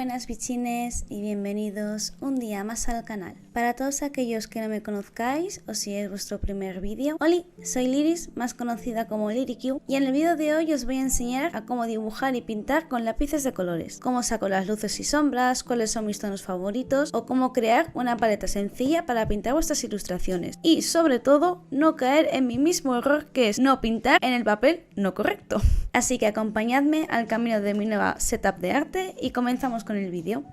Buenas bichines y bienvenidos un día más al canal. Para todos aquellos que no me conozcáis o si es vuestro primer vídeo, hola, soy Liris, más conocida como Liriq, y en el vídeo de hoy os voy a enseñar a cómo dibujar y pintar con lápices de colores, cómo saco las luces y sombras, cuáles son mis tonos favoritos o cómo crear una paleta sencilla para pintar vuestras ilustraciones y sobre todo no caer en mi mismo error que es no pintar en el papel no correcto. Así que acompañadme al camino de mi nueva setup de arte y comenzamos con el vídeo.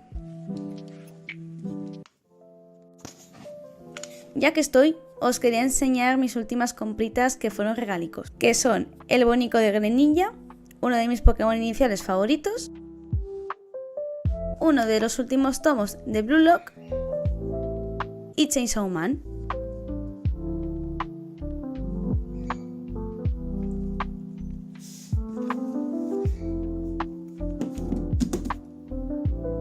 Ya que estoy, os quería enseñar mis últimas compritas que fueron regalicos, que son el Bonico de Greninja, uno de mis Pokémon iniciales favoritos, uno de los últimos tomos de Blue Lock y Chainsaw Man.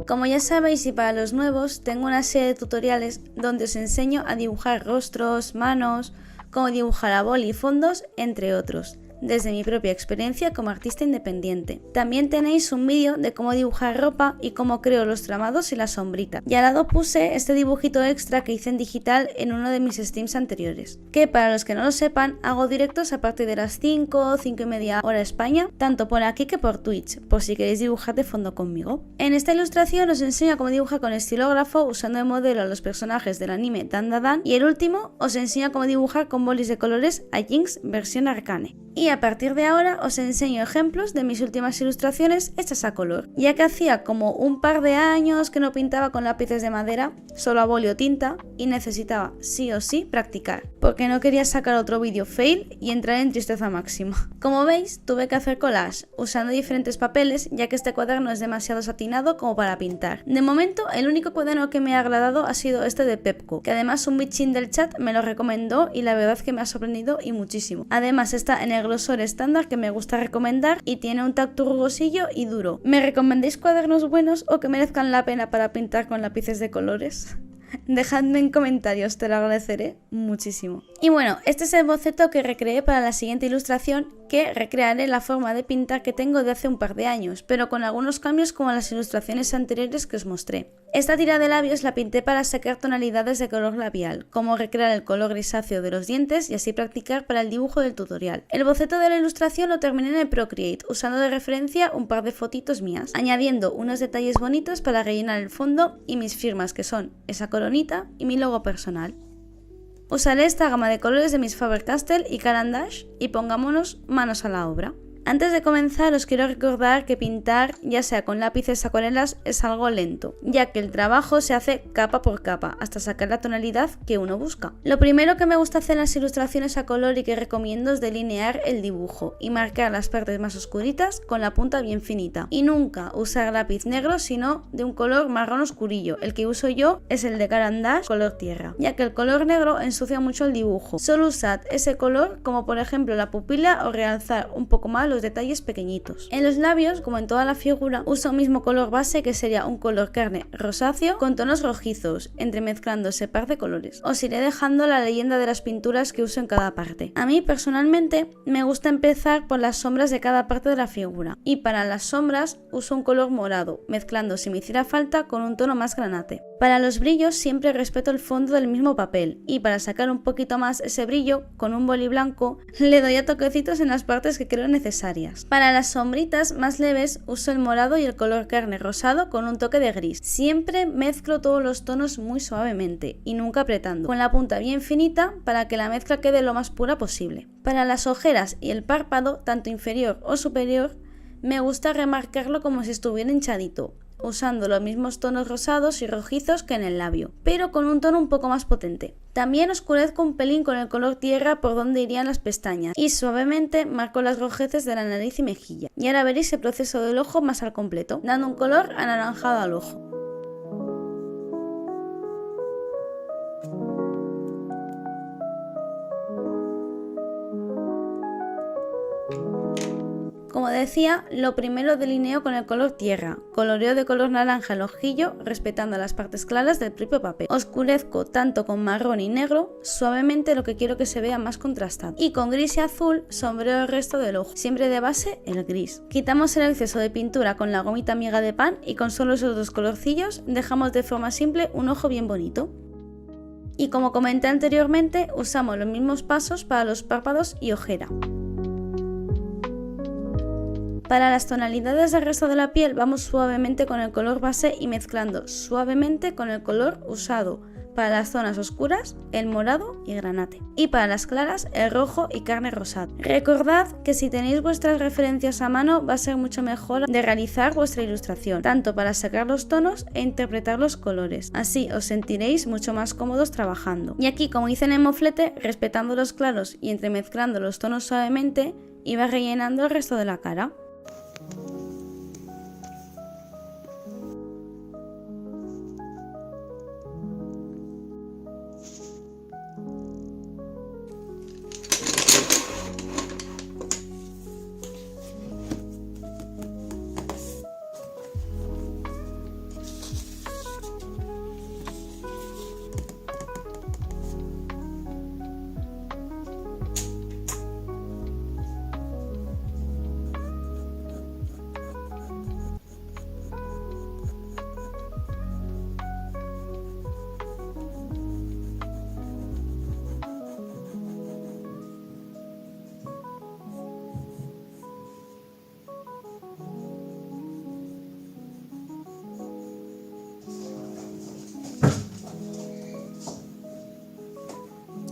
Como ya sabéis y para los nuevos, tengo una serie de tutoriales donde os enseño a dibujar rostros, manos, cómo dibujar a boli y fondos, entre otros, desde mi propia experiencia como artista independiente. También tenéis un vídeo de cómo dibujar ropa y cómo creo los tramados y la sombrita. Y al lado puse este dibujito extra que hice en digital en uno de mis streams anteriores, que para los que no lo sepan, hago directos a partir de las 5 y media hora España, tanto por aquí que por Twitch, por si queréis dibujar de fondo conmigo. En esta ilustración os enseño cómo dibujar con estilógrafo usando de modelo a los personajes del anime Dan Da Dan, y el último os enseño cómo dibujar con bolis de colores a Jinx versión Arcane. Y a partir de ahora os enseño ejemplos de mis últimas ilustraciones hechas a color, ya que hacía como un par de años que no pintaba con lápices de madera, solo a boli o tinta, y necesitaba sí o sí practicar, porque no quería sacar otro vídeo fail y entrar en tristeza máxima. Como veis, tuve que hacer collage, usando diferentes papeles, ya que este cuaderno es demasiado satinado como para pintar. De momento, el único cuaderno que me ha agradado ha sido este de Pepco, que además un bichín del chat me lo recomendó y la verdad es que me ha sorprendido y muchísimo. Además está en el grosor estándar que me gusta recomendar y tiene un tacto rugosillo y duro. ¿Me recomendéis cuadernos buenos o que merezcan la pena para pintar con lápices de colores? Dejadme en comentarios, te lo agradeceré muchísimo. Y bueno, este es el boceto que recreé para la siguiente ilustración, que recrearé la forma de pintar que tengo de hace un par de años, pero con algunos cambios como las ilustraciones anteriores que os mostré. Esta tira de labios la pinté para sacar tonalidades de color labial, como recrear el color grisáceo de los dientes y así practicar para el dibujo del tutorial. El boceto de la ilustración lo terminé en el Procreate, usando de referencia un par de fotitos mías, añadiendo unos detalles bonitos para rellenar el fondo y mis firmas, que son esa coronita y mi logo personal. Usaré esta gama de colores de mis Faber-Castell y Caran d'Ache y pongámonos manos a la obra. Antes de comenzar os quiero recordar que pintar, ya sea con lápices o acuarelas, es algo lento, ya que el trabajo se hace capa por capa, hasta sacar la tonalidad que uno busca. Lo primero que me gusta hacer en las ilustraciones a color y que recomiendo es delinear el dibujo y marcar las partes más oscuritas con la punta bien finita. Y nunca usar lápiz negro, sino de un color marrón oscurillo. El que uso yo es el de Caran d'Ache color tierra, ya que el color negro ensucia mucho el dibujo. Solo usad ese color como por ejemplo la pupila o realzar un poco más los detalles pequeñitos. En los labios, como en toda la figura, uso un mismo color base que sería un color carne rosáceo con tonos rojizos, entremezclándose par de colores. Os iré dejando la leyenda de las pinturas que uso en cada parte. A mí personalmente me gusta empezar por las sombras de cada parte de la figura, y para las sombras uso un color morado, mezclando si me hiciera falta con un tono más granate. Para los brillos siempre respeto el fondo del mismo papel, y para sacar un poquito más ese brillo, con un boli blanco le doy a toquecitos en las partes que creo necesarias. Para las sombritas más leves uso el morado y el color carne rosado con un toque de gris. Siempre mezclo todos los tonos muy suavemente y nunca apretando, con la punta bien finita para que la mezcla quede lo más pura posible. Para las ojeras y el párpado, tanto inferior o superior, me gusta remarcarlo como si estuviera hinchadito, usando los mismos tonos rosados y rojizos que en el labio, pero con un tono un poco más potente. También oscurezco un pelín con el color tierra por donde irían las pestañas y suavemente marco las rojeces de la nariz y mejilla. Y ahora veréis el proceso del ojo más al completo, dando un color anaranjado al ojo. Como decía, lo primero delineo con el color tierra, coloreo de color naranja el ojillo, respetando las partes claras del propio papel. Oscurezco tanto con marrón y negro, suavemente lo que quiero que se vea más contrastado. Y con gris y azul sombreo el resto del ojo, siempre de base el gris. Quitamos el exceso de pintura con la gomita miga de pan y con solo esos dos colorcillos dejamos de forma simple un ojo bien bonito. Y como comenté anteriormente, usamos los mismos pasos para los párpados y ojera. Para las tonalidades del resto de la piel vamos suavemente con el color base y mezclando suavemente con el color usado. Para las zonas oscuras, el morado y granate. Y para las claras, el rojo y carne rosada. Recordad que si tenéis vuestras referencias a mano va a ser mucho mejor de realizar vuestra ilustración, tanto para sacar los tonos e interpretar los colores. Así os sentiréis mucho más cómodos trabajando. Y aquí, como hice en el moflete, respetando los claros y entremezclando los tonos suavemente, iba rellenando el resto de la cara.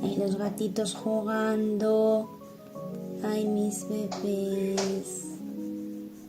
Ay, los gatitos jugando. Ay, mis bebés.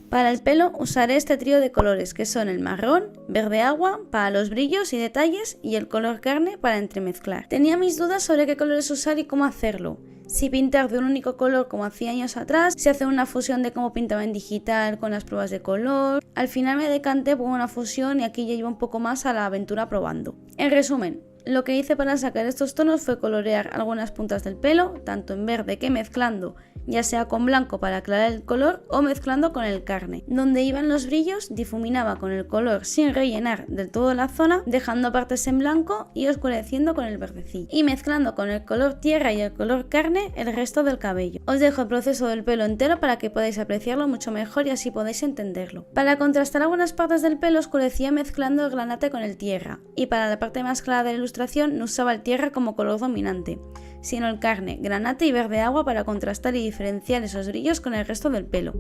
Para el pelo usaré este trío de colores que son el marrón, verde agua para los brillos y detalles y el color carne para entremezclar. Tenía mis dudas sobre qué colores usar y cómo hacerlo. Si pintar de un único color como hacía años atrás, si hacer una fusión de cómo pintaba en digital con las pruebas de color. Al final me decanté por una fusión y aquí ya iba un poco más a la aventura probando. En resumen, lo que hice para sacar estos tonos fue colorear algunas puntas del pelo, tanto en verde que mezclando, ya sea con blanco para aclarar el color o mezclando con el carne. Donde iban los brillos difuminaba con el color sin rellenar del todo la zona, dejando partes en blanco y oscureciendo con el verdecillo. Y mezclando con el color tierra y el color carne el resto del cabello. Os dejo el proceso del pelo entero para que podáis apreciarlo mucho mejor y así podáis entenderlo. Para contrastar algunas partes del pelo oscurecía mezclando el granate con el tierra. Y para la parte más clara de la ilustración no usaba el tierra como color dominante, sino el carne, granate y verde agua para contrastar y diferenciar esos brillos con el resto del pelo.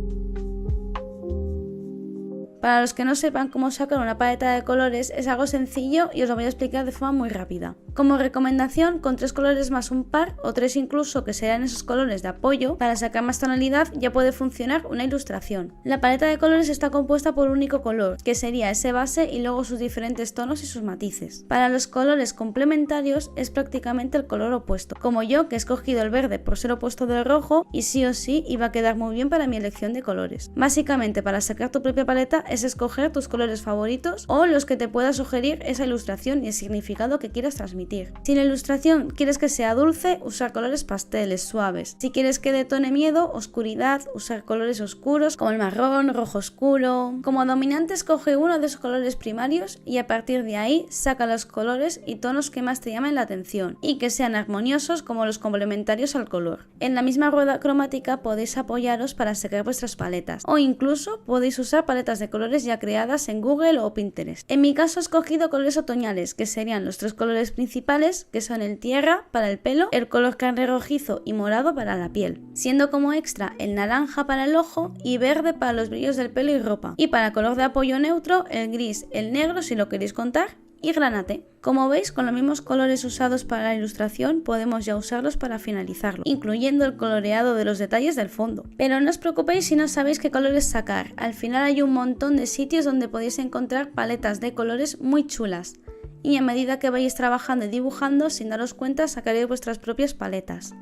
Para los que no sepan cómo sacar una paleta de colores es algo sencillo y os lo voy a explicar de forma muy rápida. Como recomendación, con 3 colores más un par o 3 incluso que serán esos colores de apoyo, para sacar más tonalidad ya puede funcionar una ilustración. La paleta de colores está compuesta por un único color, que sería ese base y luego sus diferentes tonos y sus matices. Para los colores complementarios es prácticamente el color opuesto, como yo que he escogido el verde por ser opuesto del rojo y sí o sí iba a quedar muy bien para mi elección de colores. Básicamente para sacar tu propia paleta es escoger tus colores favoritos o los que te pueda sugerir esa ilustración y el significado que quieras transmitir. Si la ilustración quieres que sea dulce, usar colores pasteles, suaves. Si quieres que detone miedo, oscuridad, usar colores oscuros como el marrón, rojo oscuro. Como dominante escoge uno de esos colores primarios y a partir de ahí saca los colores y tonos que más te llamen la atención y que sean armoniosos como los complementarios al color. En la misma rueda cromática podéis apoyaros para sacar vuestras paletas o incluso podéis usar paletas de colores ya creadas en Google o Pinterest. En mi caso he escogido colores otoñales, que serían los 3 colores principales, que son el tierra para el pelo, el color carne rojizo y morado para la piel, siendo como extra el naranja para el ojo y verde para los brillos del pelo y ropa. Y para color de apoyo neutro, el gris, el negro si lo queréis contar, y granate. Como veis, con los mismos colores usados para la ilustración podemos ya usarlos para finalizarlo, incluyendo el coloreado de los detalles del fondo. Pero no os preocupéis si no sabéis qué colores sacar, al final hay un montón de sitios donde podéis encontrar paletas de colores muy chulas. Y a medida que vayáis trabajando y dibujando, sin daros cuenta, sacaréis vuestras propias paletas.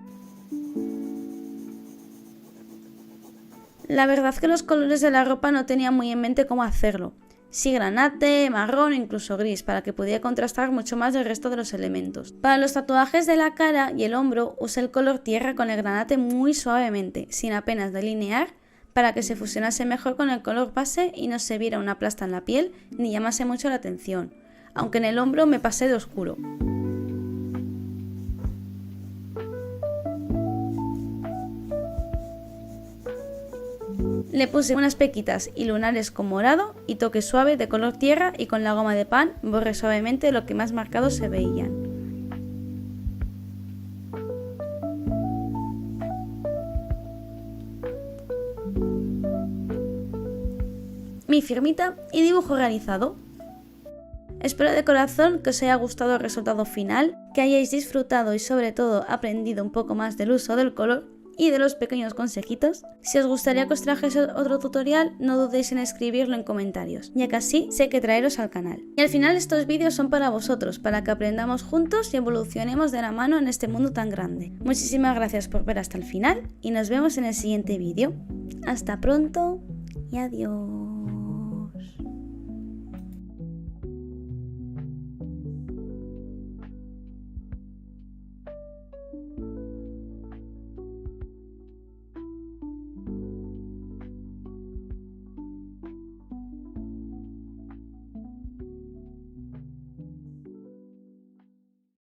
La verdad es que los colores de la ropa no tenía muy en mente cómo hacerlo. Sí, granate, marrón o incluso gris, para que pudiera contrastar mucho más del resto de los elementos. Para los tatuajes de la cara y el hombro, usé el color tierra con el granate muy suavemente, sin apenas delinear, para que se fusionase mejor con el color base y no se viera una plasta en la piel ni llamase mucho la atención, aunque en el hombro me pasé de oscuro. Le puse unas pequitas y lunares con morado y toque suave de color tierra, y con la goma de pan borré suavemente lo que más marcados se veían. Mi firmita y dibujo realizado. Espero de corazón que os haya gustado el resultado final, que hayáis disfrutado y sobre todo aprendido un poco más del uso del color y de los pequeños consejitos. Si os gustaría que os trajese otro tutorial, no dudéis en escribirlo en comentarios, ya que así sé qué traeros al canal. Y al final estos vídeos son para vosotros, para que aprendamos juntos y evolucionemos de la mano en este mundo tan grande. Muchísimas gracias por ver hasta el final y nos vemos en el siguiente vídeo. Hasta pronto y adiós.